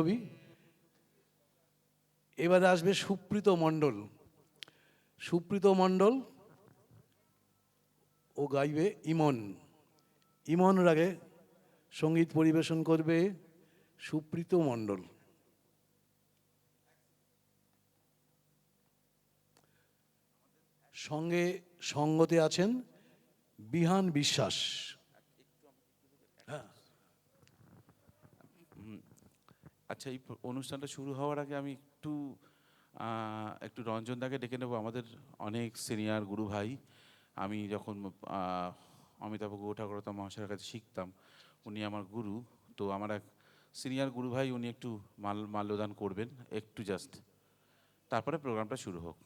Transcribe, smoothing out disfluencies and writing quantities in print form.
ছবি। এবারে আসবে সুপ্রীত মণ্ডল। সুপ্রীত মণ্ডল ও গাইবে ইমন। ইমন রাগে সঙ্গীত পরিবেশন করবে সুপ্রীত মণ্ডল। সঙ্গে সঙ্গতে আছেন বিহান বিশ্বাস। আচ্ছা, এই অনুষ্ঠানটা শুরু হওয়ার আগে আমি একটু রঞ্জনদাকে ডেকে নেব। আমাদের অনেক সিনিয়র গুরু ভাই। আমি যখন অমিতাভ গুহ ঠাকুরতা মহাশয়ের কাছে শিখতাম, উনি আমার গুরু। তো আমার এক সিনিয়র গুরু ভাই, উনি একটু মাল্যদান করবেন একটু জাস্ট, তারপরে প্রোগ্রামটা শুরু হোক।